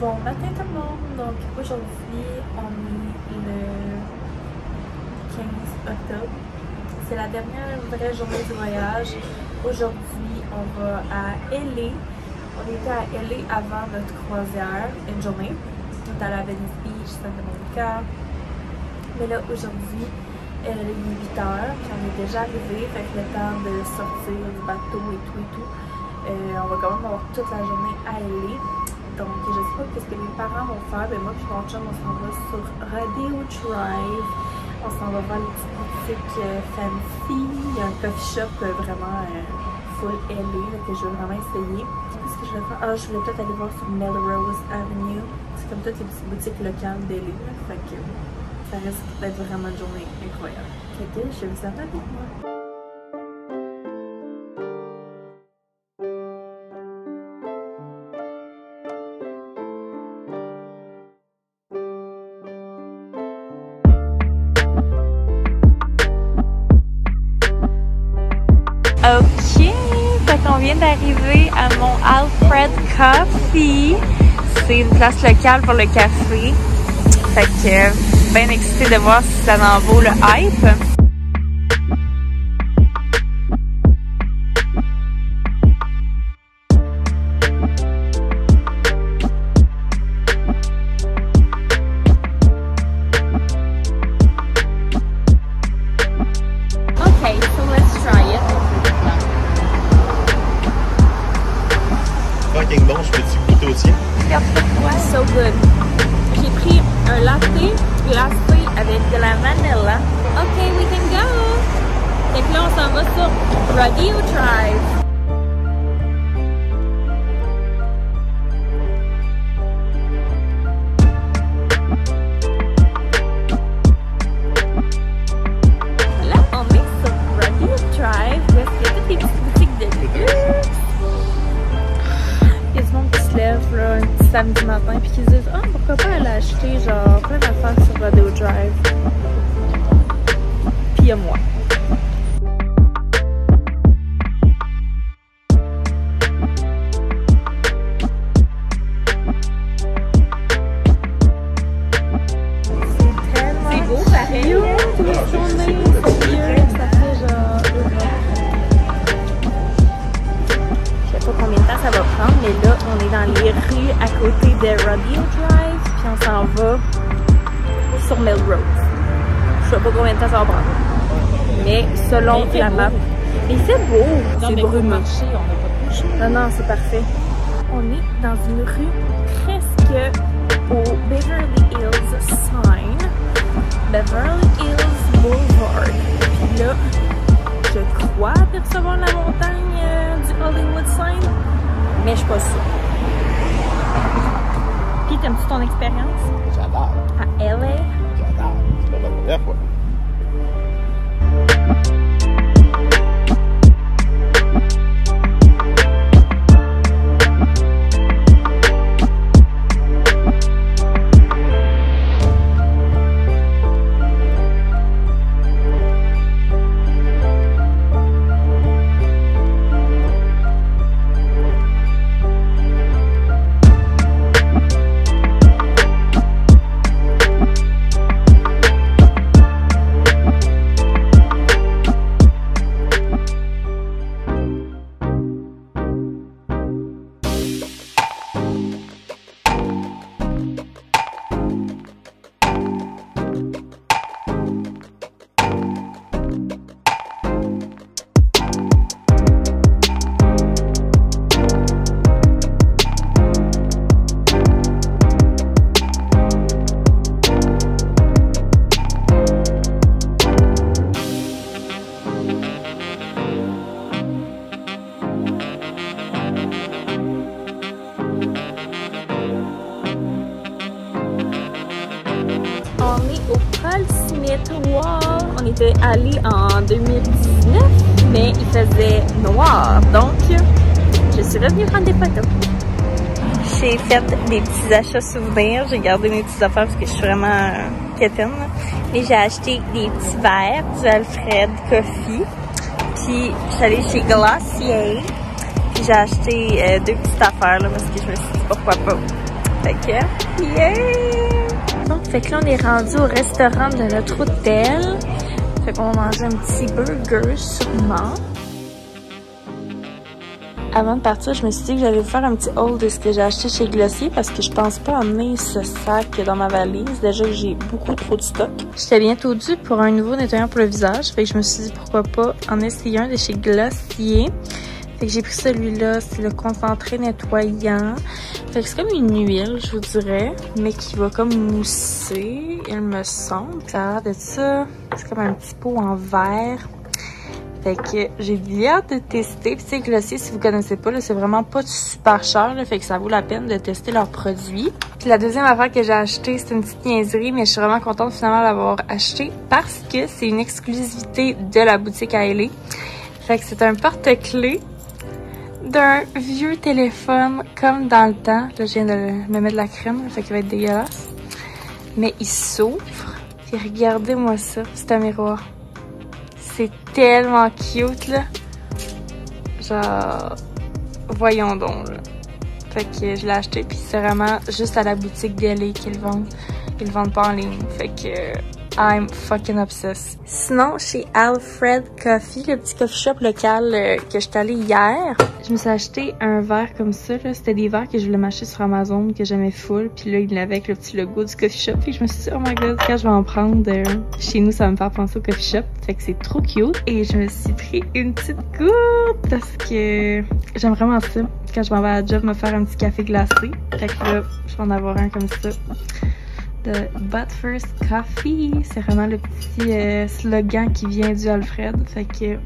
Bon matin tout le monde, donc aujourd'hui on est le 15 octobre, c'est la dernière vraie journée du voyage. Aujourd'hui on va à LA, on était à LA avant notre croisière, une journée, on est allé à Venice Beach, Santa Monica, mais là aujourd'hui il est 8h, puis on est déjà arrivé, fait que le temps de sortir du bateau et tout, on va quand même avoir toute la journée à LA. Donc, je sais pas ce que mes parents vont faire, mais moi et mon chum, on s'en va sur Rodeo Drive. On s'en va voir les petites boutiques fancy. Il y a un coffee shop vraiment full LA que je veux vraiment essayer. Qu'est-ce que je vais faire? Ah, je voulais peut-être aller voir sur Melrose Avenue. C'est comme toutes les petites boutiques locales d'LA. Fait que ça risque d'être vraiment une journée incroyable. Fait que je vous attends avec moi. Ok, fait qu'on vient d'arriver à mon Alfred Coffee. C'est une place locale pour le café. Fait que bien excitée de voir si ça en vaut le hype. Bon, je peux-tu goûter aussi? So good. J'ai pris un latte glacé avec de la vanilla. Ok, we can go! Fait que là, on s'en va sur Rodeo Drive. Là, on est sur Rodeo Drive, où est-ce qu'il y a toutes les petites boutiques de luxe. Il y a du monde qui se lève là, un petit samedi matin puis qui se disent « Ah, pourquoi pas aller acheter genre plein d'affaires sur Rodeo Drive? » Puis il y a moi. C'est beau pareil. Tout le tourné, c'est vieux, ça fait genre... Je sais pas combien de temps ça va prendre, mais là, on est dans les rues à côté de Rodeo Drive, puis on s'en va sur Melrose. Je sais pas combien de temps ça va prendre, mais selon la map. Mais c'est beau, c'est brumeux. Non, non, c'est parfait. On est dans une rue presque au Beverly Hills Sign, Beverly Hills Boulevard. Puis là, je crois apercevoir la montagne du Hollywood Sign, mais je suis pas sûre. Puis, t'aimes-tu ton expérience? J'adore. À LA? J'adore. C'est pas la première fois. On est au Paul Smith Wall. On était allé en 2019, mais il faisait noir, donc je suis revenue prendre des photos. J'ai fait des petits achats souvenirs. J'ai gardé mes petites affaires parce que je suis vraiment quétaine. Et j'ai acheté des petits verres du Alfred Coffee. Puis je suis allée chez Glossier. Puis j'ai acheté deux petites affaires là, parce que je me suis dit pourquoi pas. Fait que, yeah! Donc, fait que là, on est rendu au restaurant de notre hôtel. Fait qu'on va manger un petit burger, sûrement. Avant de partir, je me suis dit que j'allais vous faire un petit haul de ce que j'ai acheté chez Glossier parce que je pense pas emmener ce sac dans ma valise. Déjà que j'ai beaucoup trop de stock. J'étais bientôt due pour un nouveau nettoyant pour le visage. Fait que je me suis dit pourquoi pas en essayer un de chez Glossier. Fait que j'ai pris celui-là, c'est le concentré nettoyant. Fait que c'est comme une huile, je vous dirais, mais qui va comme mousser, il me semble. Ça a l'air de ça. C'est comme un petit pot en verre. Fait que j'ai bien hâte de tester. Puis tu sais, Glossier, si vous connaissez pas, c'est vraiment pas super cher. Là, fait que ça vaut la peine de tester leurs produits. Puis la deuxième affaire que j'ai achetée, c'est une petite niaiserie, mais je suis vraiment contente finalement d'avoir acheté parce que c'est une exclusivité de la boutique à LA. Fait que c'est un porte-clés d'un vieux téléphone comme dans le temps. Là, je viens de me mettre de la crème, fait qu'il va être dégueulasse. Mais il s'ouvre. Puis regardez-moi ça, c'est un miroir. C'est tellement cute, là. Genre, voyons donc, là. Fait que je l'ai acheté, puis c'est vraiment juste à la boutique d'LA qu'ils le vendent. Ils le vendent pas en ligne. Fait que I'm fucking obsessed. Sinon, chez Alfred Coffee, le petit coffee shop local que je suis allée hier, je me suis acheté un verre comme ça, là. C'était des verres que je voulais m'acheter sur Amazon, que j'aimais full. Puis là, il avait avec le petit logo du coffee shop. Puis je me suis dit, oh my god, quand je vais en prendre chez nous, ça va me faire penser au coffee shop. Fait que c'est trop cute. Et je me suis pris une petite goutte parce que j'aime vraiment ça. Quand je m'en vais à la job, me faire un petit café glacé. Fait que là, je vais en avoir un comme ça. De But First Coffee. C'est vraiment le petit slogan qui vient du Alfred. Fait que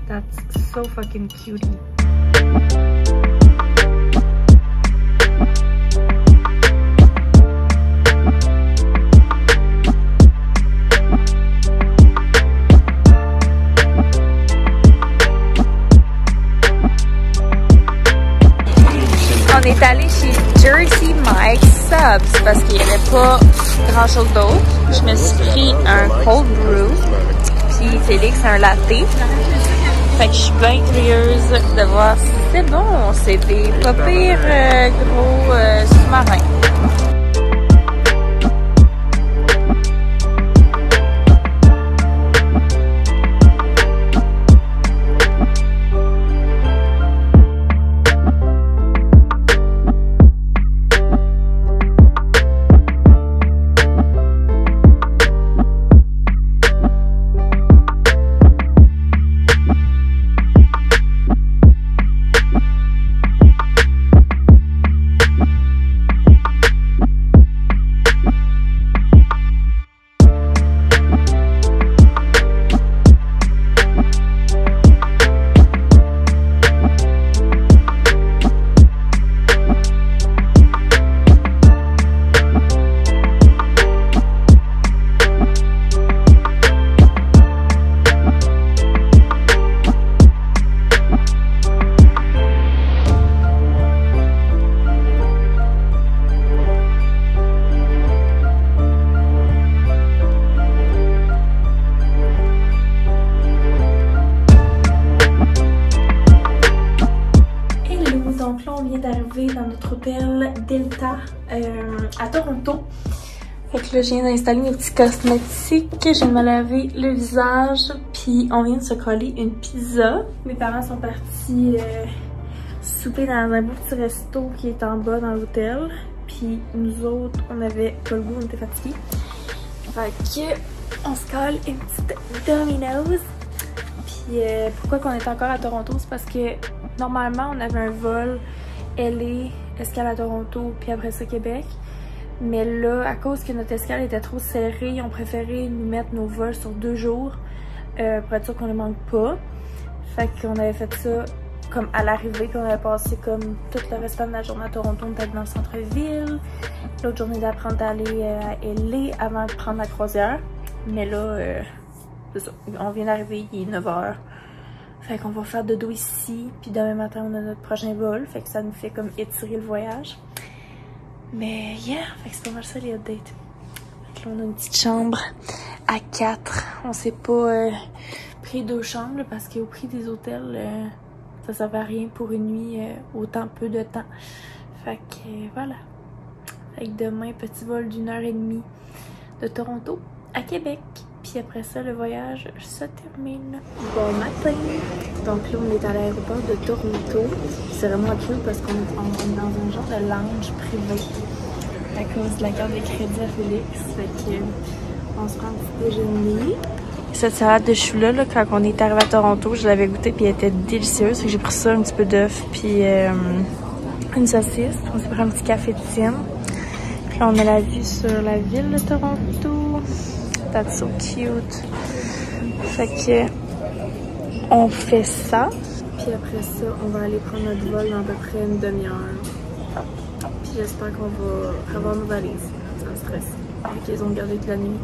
that's so fucking cutie. On est allé chez Jersey Mike's Subs parce qu'il n'y avait pas grand chose d'autre. Je me suis pris un cold brew, puis Félix un latte. Fait que je suis bien curieuse de voir si c'est bon. C'est des pas pires gros sous-marins. Dans notre hôtel Delta à Toronto. Fait que là, je viens d'installer mes petits cosmétiques. Je viens de me laver le visage. Puis on vient de se coller une pizza. Mes parents sont partis souper dans un beau petit resto qui est en bas dans l'hôtel. Puis nous autres, on avait pas le goût, on était fatigués. Fait que on se colle une petite Domino's. Puis pourquoi qu'on est encore à Toronto, c'est parce que normalement on avait un vol LA, escale à Toronto, puis après ça Québec. Mais là, à cause que notre escale était trop serrée, ils ont préféré nous mettre nos vols sur 2 jours pour être sûr qu'on ne manque pas. Fait qu'on avait fait ça comme à l'arrivée, puis on avait passé comme tout le restant de la journée à Toronto, on était dans le centre-ville. L'autre journée d'après, on est allé à LA avant de prendre la croisière. Mais là, c'est ça, on vient d'arriver, il est 9h. Fait qu'on va faire dodo ici, puis demain matin on a notre prochain vol, fait que ça nous fait comme étirer le voyage. Mais yeah, fait que c'est pas mal ça les updates. Fait que là on a une petite chambre à 4. On s'est pas pris 2 chambres là, parce qu'au prix des hôtels, ça servait à rien pour une nuit autant peu de temps. Fait que voilà. Avec demain, petit vol d'1h30 de Toronto à Québec. Puis après ça, le voyage se termine. Bon matin! Donc là, on est à l'aéroport de Toronto. C'est vraiment cool parce qu'on est dans un genre de lounge privé à cause de la carte de crédit à Félix. Fait que on se prend un petit déjeuner. Cette salade de choux-là, quand on est arrivé à Toronto, je l'avais goûtée puis elle était délicieuse. Fait que j'ai pris ça, un petit peu d'œuf puis une saucisse. On s'est pris un petit café de Tim. Puis là, on a la vue sur la ville de Toronto. That's so cute. Fait que on fait ça. Puis après ça, on va aller prendre notre vol dans à peu près une demi-heure. Puis j'espère qu'on va avoir nos valises. Ça me stresse. Fait qu'ils ont gardé toute la nuit.